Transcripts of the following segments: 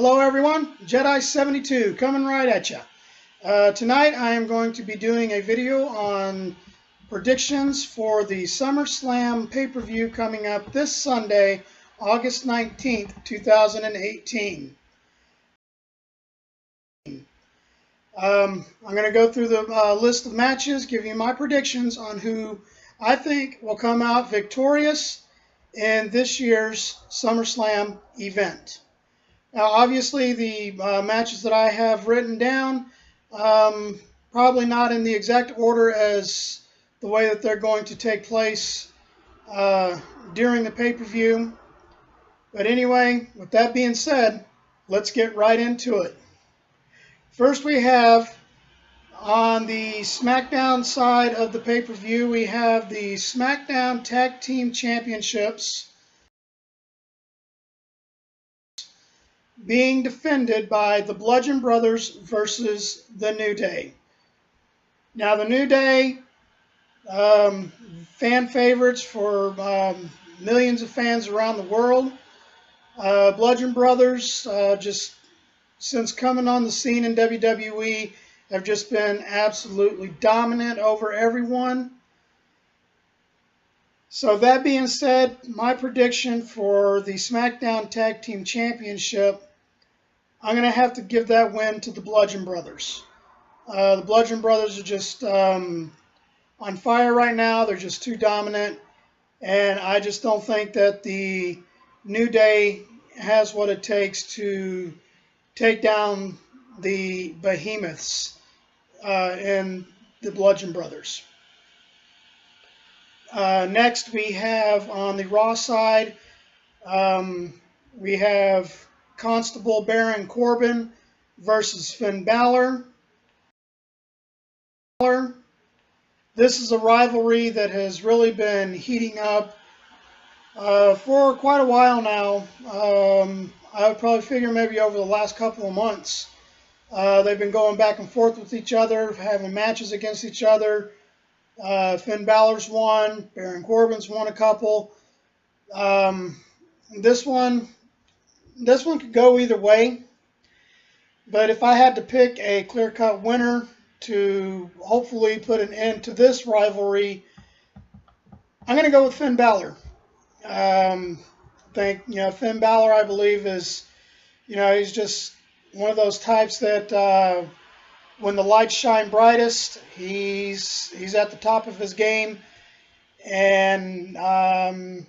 Hello everyone, Jedi72 coming right at you. Tonight I am going to be doing a video on predictions for the SummerSlam pay-per-view coming up this Sunday, August 19th, 2018. I'm going to go through the list of matches, give you my predictions on who I think will come out victorious in this year's SummerSlam event. Now, obviously, the matches that I have written down, probably not in the exact order as the way that they're going to take place during the pay-per-view. But anyway, with that being said, let's get right into it. First, we have on the SmackDown side of the pay-per-view, we have the SmackDown Tag Team Championships being defended by the Bludgeon Brothers versus the New Day. Now, the New Day, fan favorites for millions of fans around the world. Bludgeon Brothers, just since coming on the scene in WWE, have just been absolutely dominant over everyone. So that being said, my prediction for the SmackDown Tag Team Championship, I'm going to have to give that win to the Bludgeon Brothers. The Bludgeon Brothers are just on fire right now. They're just too dominant. And I just don't think that the New Day has what it takes to take down the behemoths in the Bludgeon Brothers. Next, we have on the Raw side, we have Constable Baron Corbin versus Finn Balor. This is a rivalry that has really been heating up for quite a while now. I would probably figure maybe over the last couple of months. They've been going back and forth with each other, having matches against each other. Finn Balor's won, Baron Corbin's won a couple. This one could go either way, but if I had to pick a clear-cut winner to hopefully put an end to this rivalry, I'm going to go with Finn Balor. I think, Finn Balor, I believe, is, he's just one of those types that when the lights shine brightest, he's at the top of his game, and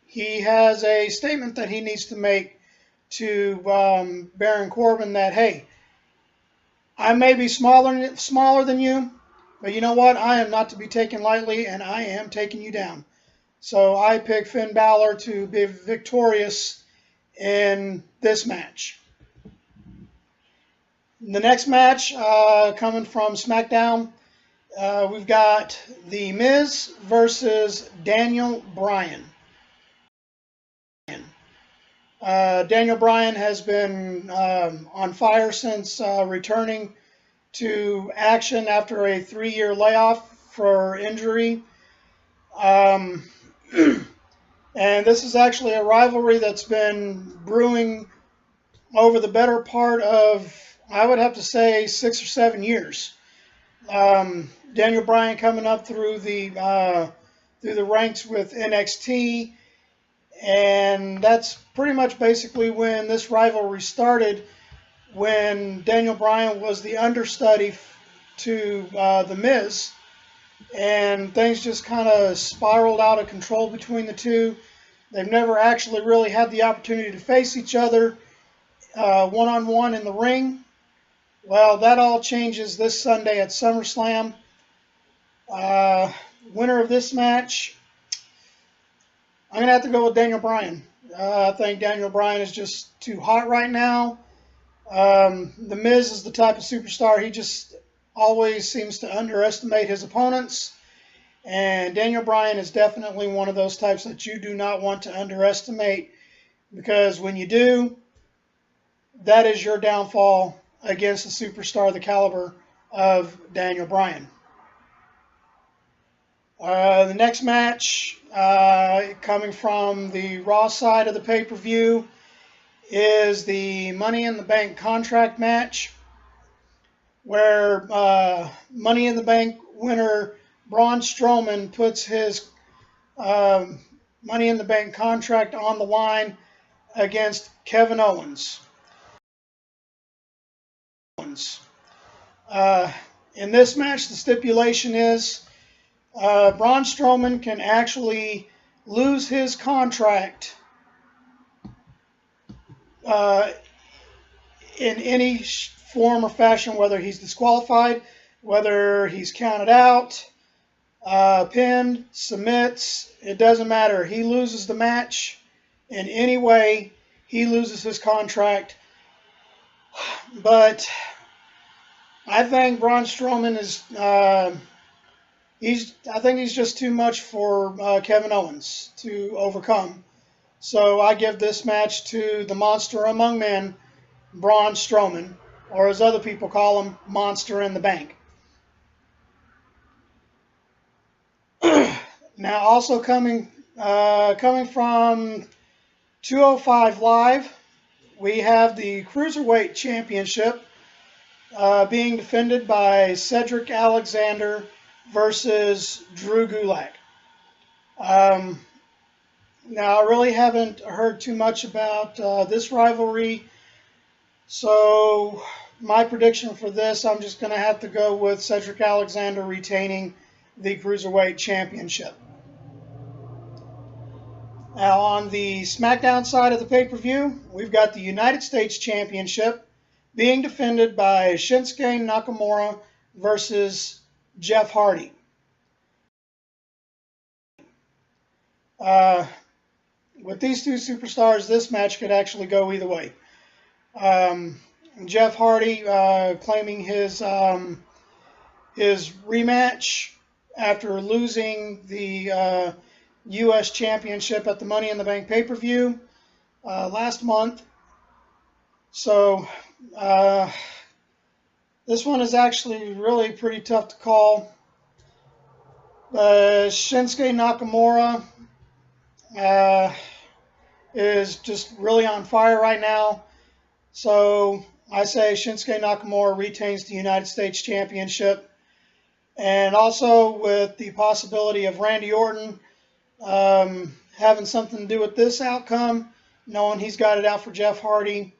he has a statement that he needs to make to Baron Corbin that, hey, I may be smaller than you, but you know what? I am not to be taken lightly, and I am taking you down. So I pick Finn Balor to be victorious in this match. The next match coming from SmackDown, we've got The Miz versus Daniel Bryan. Daniel Bryan has been on fire since returning to action after a 3-year layoff for injury. And this is actually a rivalry that's been brewing over the better part of, I would have to say, 6 or 7 years. Daniel Bryan coming up through the ranks with NXT, and that's pretty much basically when this rivalry started, when Daniel Bryan was the understudy to The Miz, and things just kind of spiraled out of control between the two. They've never actually really had the opportunity to face each other one-on-one in the ring. Well, that all changes this Sunday at SummerSlam. Winner of this match, I'm going to have to go with Daniel Bryan. I think Daniel Bryan is just too hot right now. The Miz is the type of superstar, he just always seems to underestimate his opponents. And Daniel Bryan is definitely one of those types that you do not want to underestimate, because when you do, that is your downfall against a superstar the caliber of Daniel Bryan. The next match, coming from the Raw side of the pay-per-view, is the Money in the Bank contract match, where Money in the Bank winner Braun Strowman puts his Money in the Bank contract on the line against Kevin Owens. In this match, the stipulation is Braun Strowman can actually lose his contract in any form or fashion, whether he's disqualified, whether he's counted out, pinned, submits, it doesn't matter. He loses the match in any way, he loses his contract. But I think Braun Strowman is I think he's just too much for Kevin Owens to overcome. So I give this match to the Monster Among Men, Braun Strowman, or as other people call him, Monster in the Bank. Now, also coming from 205 Live, we have the Cruiserweight Championship being defended by Cedric Alexander versus Drew Gulak. Now, I really haven't heard too much about this rivalry, so my prediction for this, I'm just going to have to go with Cedric Alexander retaining the Cruiserweight Championship. Now, on the SmackDown side of the pay-per-view, we've got the United States Championship being defended by Shinsuke Nakamura versus Jeff Hardy. With these two superstars, this match could actually go either way. Jeff Hardy claiming his rematch after losing the U.S. Championship at the Money in the Bank pay-per-view last month. So this one is actually really pretty tough to call. Shinsuke Nakamura is just really on fire right now. So I say Shinsuke Nakamura retains the United States Championship. And also with the possibility of Randy Orton having something to do with this outcome, knowing he's got it out for Jeff Hardy,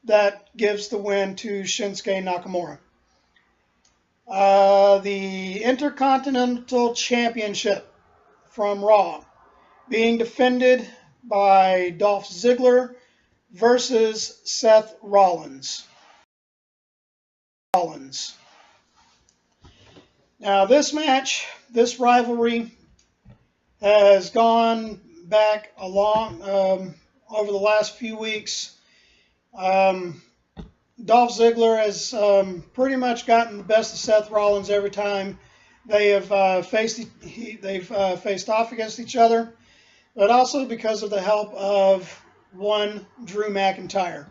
that gives the win to Shinsuke Nakamura. The Intercontinental Championship from Raw being defended by Dolph Ziggler versus Seth Rollins. Now this match, this rivalry has gone back along over the last few weeks. Dolph Ziggler has pretty much gotten the best of Seth Rollins every time they have faced off against each other, but also because of the help of one Drew McIntyre.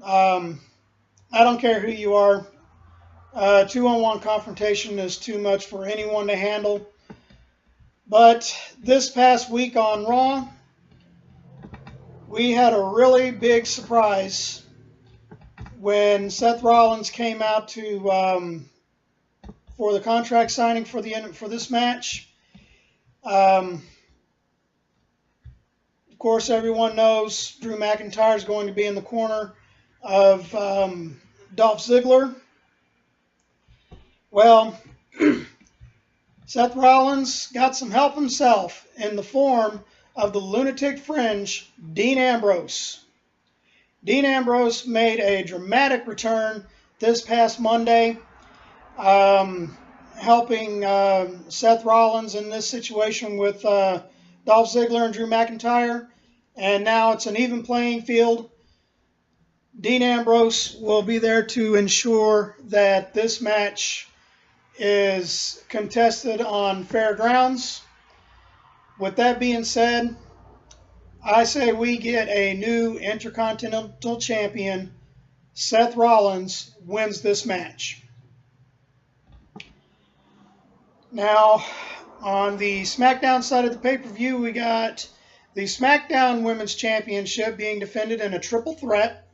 I don't care who you are. 2-on-1 confrontation is too much for anyone to handle. But this past week on Raw, we had a really big surprise when Seth Rollins came out to for the contract signing for this match. Of course, everyone knows Drew McIntyre is going to be in the corner of Dolph Ziggler. Well, Seth Rollins got some help himself in the form of the Lunatic Fringe, Dean Ambrose. Dean Ambrose made a dramatic return this past Monday, helping Seth Rollins in this situation with Dolph Ziggler and Drew McIntyre. And now it's an even playing field. Dean Ambrose will be there to ensure that this match is contested on fair grounds. With that being said, I say we get a new Intercontinental Champion. Seth Rollins wins this match. Now, on the SmackDown side of the pay-per-view, we got the SmackDown Women's Championship being defended in a triple threat.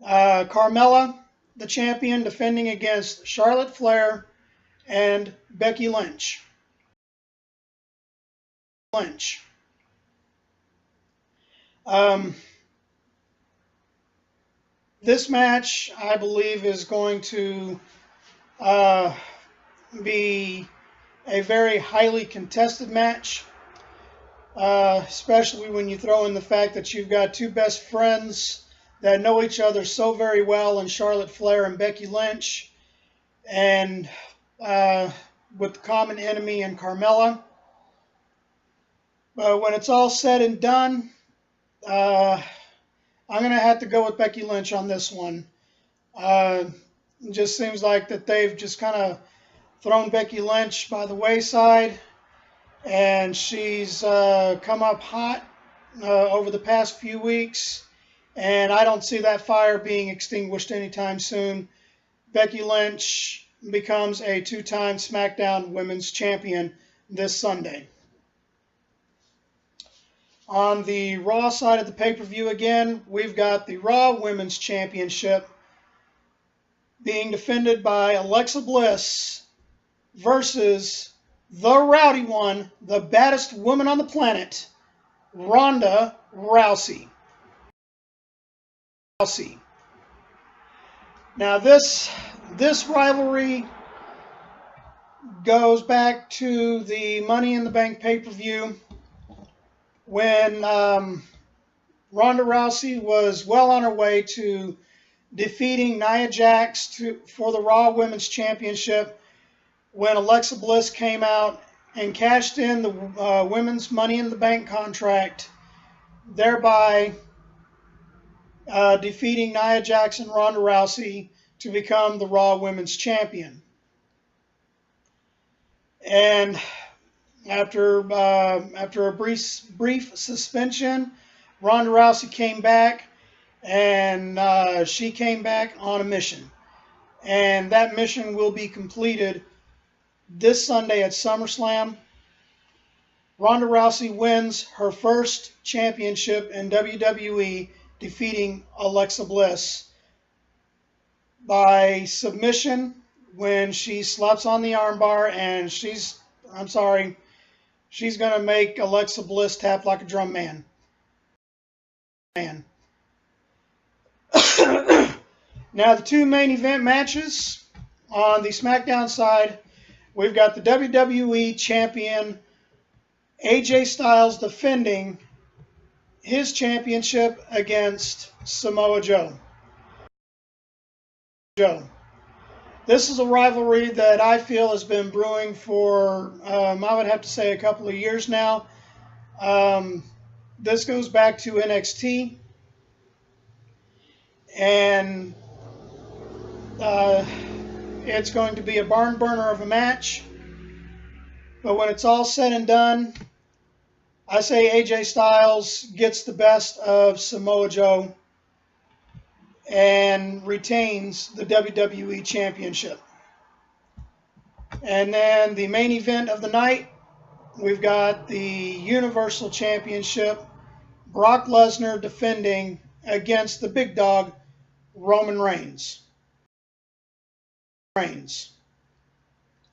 Carmella, the champion, defending against Charlotte Flair and Becky Lynch. This match, I believe, is going to be a very highly contested match, especially when you throw in the fact that you've got two best friends that know each other so very well in Charlotte Flair and Becky Lynch, and with the common enemy in Carmella. But when it's all said and done, I'm going to have to go with Becky Lynch on this one. It just seems like that they've just kind of thrown Becky Lynch by the wayside, and she's come up hot over the past few weeks, and I don't see that fire being extinguished anytime soon. Becky Lynch becomes a two-time SmackDown Women's Champion this Sunday. On the Raw side of the pay-per-view again, we've got the Raw Women's Championship being defended by Alexa Bliss versus the rowdy one, the baddest woman on the planet, Ronda Rousey. Now this rivalry goes back to the Money in the Bank pay-per-view, when Ronda Rousey was well on her way to defeating Nia Jax for the Raw Women's Championship, when Alexa Bliss came out and cashed in the Women's Money in the Bank contract, thereby defeating Nia Jax and Ronda Rousey to become the Raw Women's Champion. And after a brief suspension, Ronda Rousey came back, and she came back on a mission. And that mission will be completed this Sunday at SummerSlam. Ronda Rousey wins her first championship in WWE, defeating Alexa Bliss by submission when she slaps on the armbar, and she's going to make Alexa Bliss tap like a drum man. Now, the two main event matches on the SmackDown side, we've got the WWE Champion AJ Styles defending his championship against Samoa Joe. This is a rivalry that I feel has been brewing for, I would have to say, a couple of years now. This goes back to NXT, and it's going to be a barn burner of a match. But when it's all said and done, I say AJ Styles gets the best of Samoa Joe and retains the WWE Championship. And then the main event of the night, we've got the Universal Championship, Brock Lesnar defending against the big dog, Roman Reigns.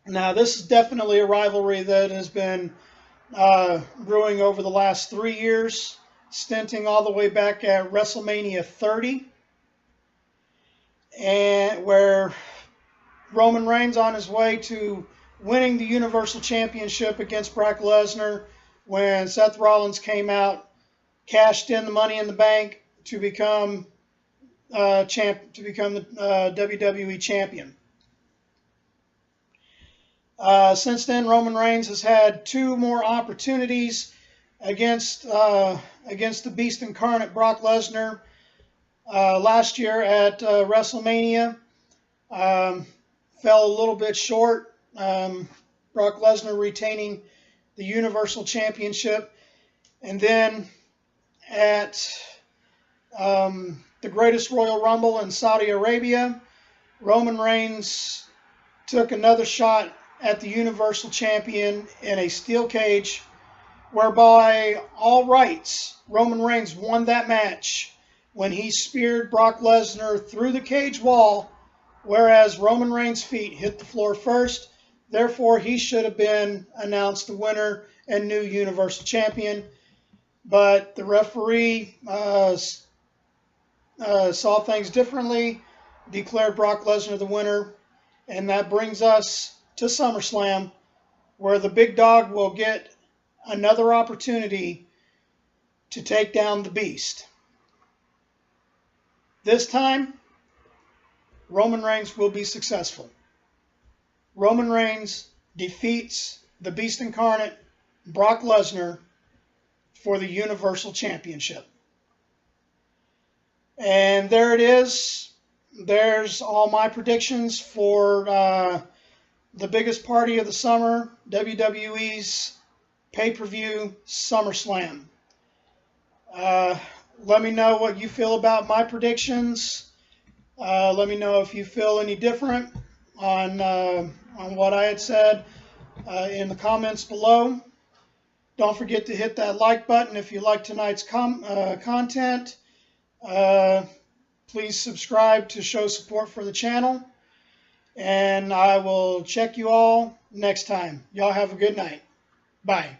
Now, this is definitely a rivalry that has been brewing over the last 3 years, stinting all the way back at WrestleMania 30, and where Roman Reigns on his way to winning the Universal Championship against Brock Lesnar, when Seth Rollins came out, cashed in the Money in the Bank to become the WWE Champion. Since then, Roman Reigns has had 2 more opportunities against the Beast Incarnate, Brock Lesnar. Last year at WrestleMania, fell a little bit short. Brock Lesnar retaining the Universal Championship. And then at the Greatest Royal Rumble in Saudi Arabia, Roman Reigns took another shot at the Universal Champion in a steel cage whereby all rights, Roman Reigns won that match when he speared Brock Lesnar through the cage wall, whereas Roman Reigns' feet hit the floor first. Therefore, he should have been announced the winner and new Universal Champion. But the referee saw things differently, declared Brock Lesnar the winner, and that brings us to SummerSlam, where the big dog will get another opportunity to take down the Beast. This time, Roman Reigns will be successful. Roman Reigns defeats the Beast Incarnate, Brock Lesnar, for the Universal Championship. And there it is. There's all my predictions for the biggest party of the summer, WWE's pay-per-view SummerSlam. Let me know what you feel about my predictions. Let me know if you feel any different on what I had said in the comments below. Don't forget to hit that like button if you like tonight's content. Please subscribe to show support for the channel. And I will check you all next time. Y'all have a good night. Bye.